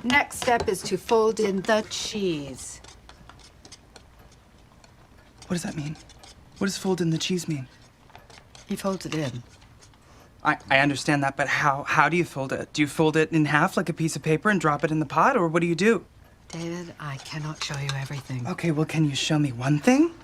Next step is to fold in the cheese. What does that mean? What does fold in the cheese mean? He folds it in. I understand that, but how do you fold it? Do you fold it in half like a piece of paper and drop it in the pot, or what do you do? David, I cannot show you everything. Okay, well, can you show me one thing?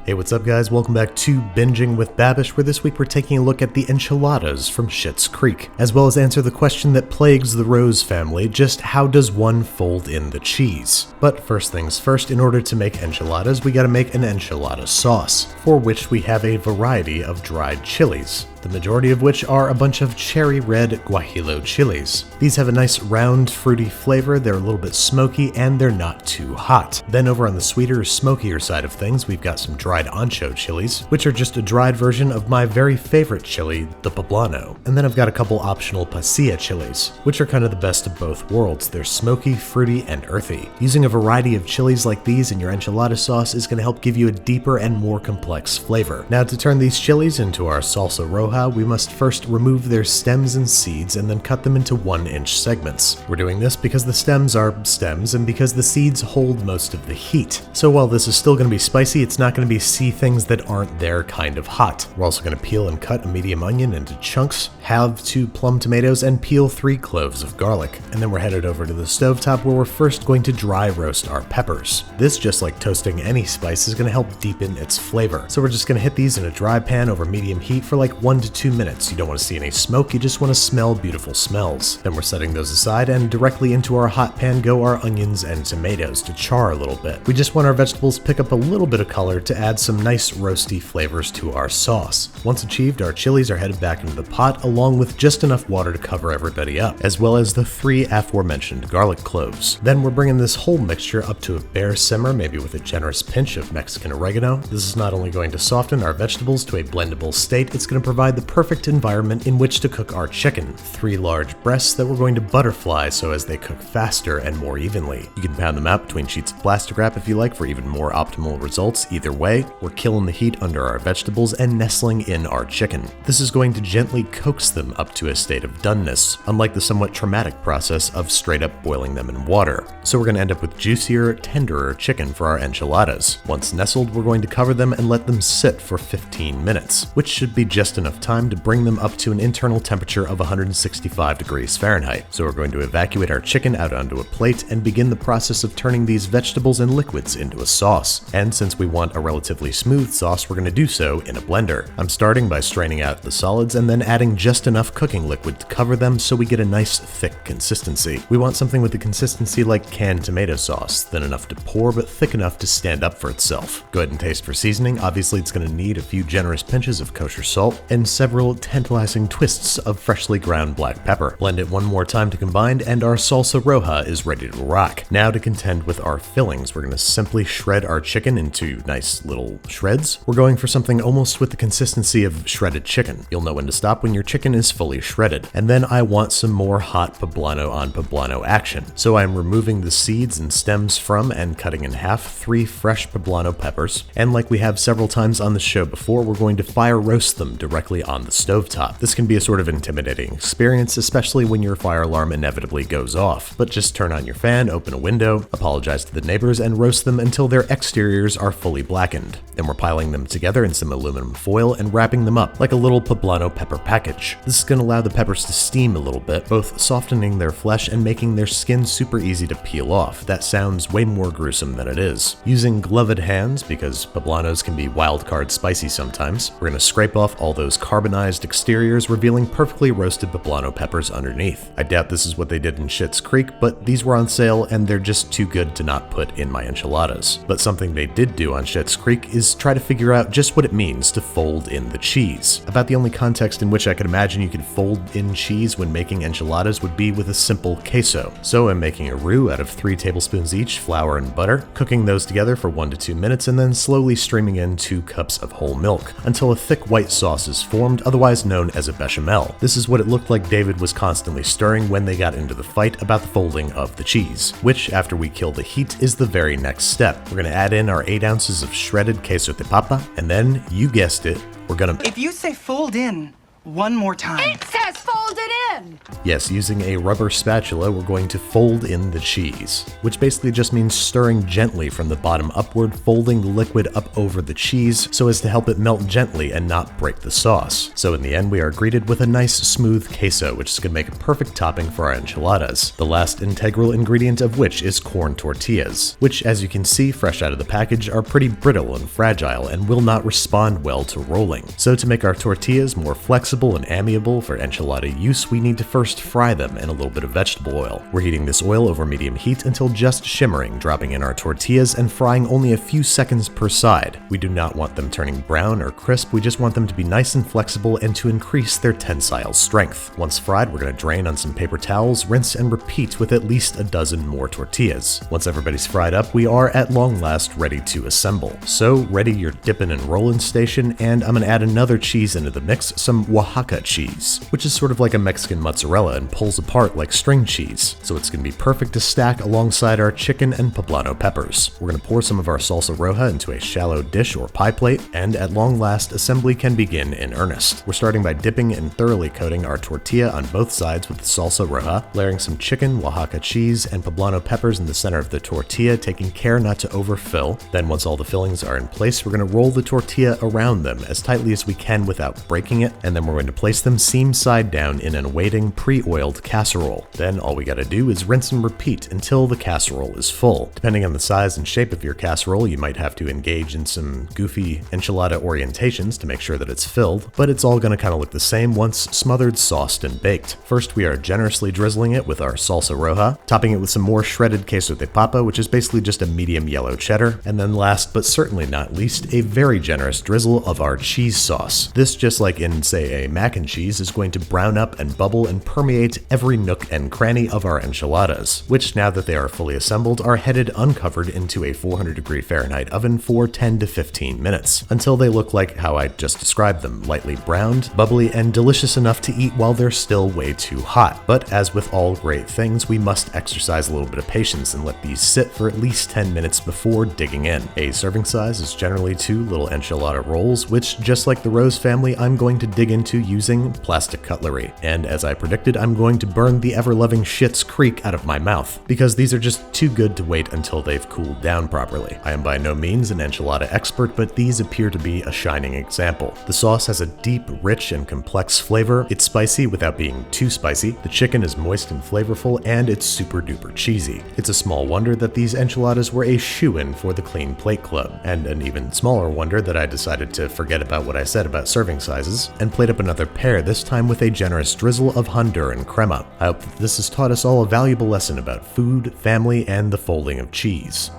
Hey, what's up guys? Welcome back to Binging with Babish, where this week we're taking a look at the enchiladas from Schitt's Creek, as well as answer the question that plagues the Rose family, just how does one fold in the cheese? But first things first, in order to make enchiladas, we gotta make an enchilada sauce, for which we have a variety of dried chilies, the majority of which are a bunch of cherry red guajillo chilies. These have a nice round, fruity flavor, they're a little bit smoky, and they're not too hot. Then over on the sweeter, smokier side of things, we've got some dried ancho chilies, which are just a dried version of my very favorite chili, the poblano. And then I've got a couple optional pasilla chilies, which are kind of the best of both worlds. They're smoky, fruity, and earthy. Using a variety of chilies like these in your enchilada sauce is going to help give you a deeper and more complex flavor. Now to turn these chilies into our salsa roja, we must first remove their stems and seeds and then cut them into 1-inch segments. We're doing this because the stems are stems and because the seeds hold most of the heat. So while this is still going to be spicy, it's not going to be see things that aren't their kind of hot. We're also going to peel and cut a medium onion into chunks, halve 2 plum tomatoes, and peel 3 cloves of garlic. And then we're headed over to the stovetop where we're first going to dry roast our peppers. This, just like toasting any spice, is going to help deepen its flavor. So we're just going to hit these in a dry pan over medium heat for like 1 to 2 minutes. You don't want to see any smoke, you just want to smell beautiful smells. Then we're setting those aside, and directly into our hot pan go our onions and tomatoes to char a little bit. We just want our vegetables to pick up a little bit of color to add some nice roasty flavors to our sauce. Once achieved, our chilies are headed back into the pot along with just enough water to cover everybody up, as well as the 3 aforementioned garlic cloves. Then we're bringing this whole mixture up to a bare simmer, maybe with a generous pinch of Mexican oregano. This is not only going to soften our vegetables to a blendable state, it's going to provide the perfect environment in which to cook our chicken. 3 large breasts that we're going to butterfly so as they cook faster and more evenly. You can pound them out between sheets of plastic wrap if you like for even more optimal results. Either way, we're killing the heat under our vegetables and nestling in our chicken. This is going to gently coax them up to a state of doneness, unlike the somewhat traumatic process of straight up boiling them in water. So we're going to end up with juicier, tenderer chicken for our enchiladas. Once nestled, we're going to cover them and let them sit for 15 minutes, which should be just enough time to bring them up to an internal temperature of 165 degrees Fahrenheit. So we're going to evacuate our chicken out onto a plate and begin the process of turning these vegetables and liquids into a sauce. And since we want a relatively smooth sauce, we're going to do so in a blender. I'm starting by straining out the solids and then adding just enough cooking liquid to cover them so we get a nice thick consistency. We want something with a consistency like canned tomato sauce, thin enough to pour but thick enough to stand up for itself. Go ahead and taste for seasoning. Obviously it's going to need a few generous pinches of kosher salt and several tantalizing twists of freshly ground black pepper. Blend it one more time to combine and our salsa roja is ready to rock. Now to contend with our fillings, we're going to simply shred our chicken into nice little shreds. We're going for something almost with the consistency of shredded chicken. You'll know when to stop when your chicken is fully shredded. And then I want some more hot poblano on poblano action. So I'm removing the seeds and stems from and cutting in half 3 fresh poblano peppers. And like we have several times on the show before, we're going to fire roast them directly on the stovetop. This can be a sort of intimidating experience, especially when your fire alarm inevitably goes off. But just turn on your fan, open a window, apologize to the neighbors, and roast them until their exteriors are fully blackened. Then we're piling them together in some aluminum foil and wrapping them up like a little poblano pepper package. This is going to allow the peppers to steam a little bit, both softening their flesh and making their skin super easy to peel off. That sounds way more gruesome than it is. Using gloved hands, because poblanos can be wild card spicy sometimes, we're going to scrape off all those carbonized exteriors, revealing perfectly roasted poblano peppers underneath. I doubt this is what they did in Schitt's Creek, but these were on sale and they're just too good to not put in my enchiladas. But something they did do on Schitt's Creek is try to figure out just what it means to fold in the cheese. About the only context in which I could imagine you could fold in cheese when making enchiladas would be with a simple queso. So I'm making a roux out of 3 tablespoons each, flour and butter, cooking those together for 1 to 2 minutes, and then slowly streaming in 2 cups of whole milk until a thick white sauce is formed, otherwise known as a bechamel. This is what it looked like David was constantly stirring when they got into the fight about the folding of the cheese, which, after we kill the heat, is the very next step. We're going to add in our 8 ounces of shredded queso de papa, and then, you guessed it, we're gonna... If you say fold in one more time... It says fold it in. Yes, using a rubber spatula, we're going to fold in the cheese, which basically just means stirring gently from the bottom upward, folding the liquid up over the cheese so as to help it melt gently and not break the sauce. So in the end, we are greeted with a nice smooth queso, which is going to make a perfect topping for our enchiladas. The last integral ingredient of which is corn tortillas, which, as you can see fresh out of the package, are pretty brittle and fragile and will not respond well to rolling. So to make our tortillas more flexible and amiable for enchilada use, we need to first fry them in a little bit of vegetable oil. We're heating this oil over medium heat until just shimmering, dropping in our tortillas and frying only a few seconds per side. We do not want them turning brown or crisp, we just want them to be nice and flexible and to increase their tensile strength. Once fried, we're going to drain on some paper towels, rinse and repeat with at least a dozen more tortillas. Once everybody's fried up, we are at long last ready to assemble. So ready your dippin' and rollin' station, and I'm going to add another cheese into the mix, some Oaxaca cheese, which is sort of like a Mexican mozzarella and pulls apart like string cheese, so it's going to be perfect to stack alongside our chicken and poblano peppers. We're going to pour some of our salsa roja into a shallow dish or pie plate, and at long last, assembly can begin in earnest. We're starting by dipping and thoroughly coating our tortilla on both sides with the salsa roja, layering some chicken, Oaxaca cheese, and poblano peppers in the center of the tortilla, taking care not to overfill. Then once all the fillings are in place, we're going to roll the tortilla around them as tightly as we can without breaking it, and then we're going to place them seam side down in an awaiting pre-oiled casserole. Then all we gotta do is rinse and repeat until the casserole is full. Depending on the size and shape of your casserole, you might have to engage in some goofy enchilada orientations to make sure that it's filled, but it's all gonna kind of look the same once smothered, sauced, and baked. First, we are generously drizzling it with our salsa roja, topping it with some more shredded queso de papa, which is basically just a medium yellow cheddar, and then last but certainly not least, a very generous drizzle of our cheese sauce. This, just like in, say, a mac and cheese, is going to brown up and bubble and permeate every nook and cranny of our enchiladas, which, now that they are fully assembled, are headed uncovered into a 400-degree Fahrenheit oven for 10 to 15 minutes, until they look like how I just described them, lightly browned, bubbly, and delicious enough to eat while they're still way too hot. But as with all great things, we must exercise a little bit of patience and let these sit for at least 10 minutes before digging in. A serving size is generally 2 little enchilada rolls, which, just like the Rose family, I'm going to dig into using plastic cutlery. And as I predicted, I'm going to burn the ever-loving Schitt's Creek out of my mouth, because these are just too good to wait until they've cooled down properly. I am by no means an enchilada expert, but these appear to be a shining example. The sauce has a deep, rich, and complex flavor. It's spicy without being too spicy. The chicken is moist and flavorful, and it's super duper cheesy. It's a small wonder that these enchiladas were a shoo-in for the Clean Plate Club, and an even smaller wonder that I decided to forget about what I said about serving sizes, and plate up another pair, this time with a generous drizzle of Honduran crema. I hope that this has taught us all a valuable lesson about food, family, and the folding of cheese.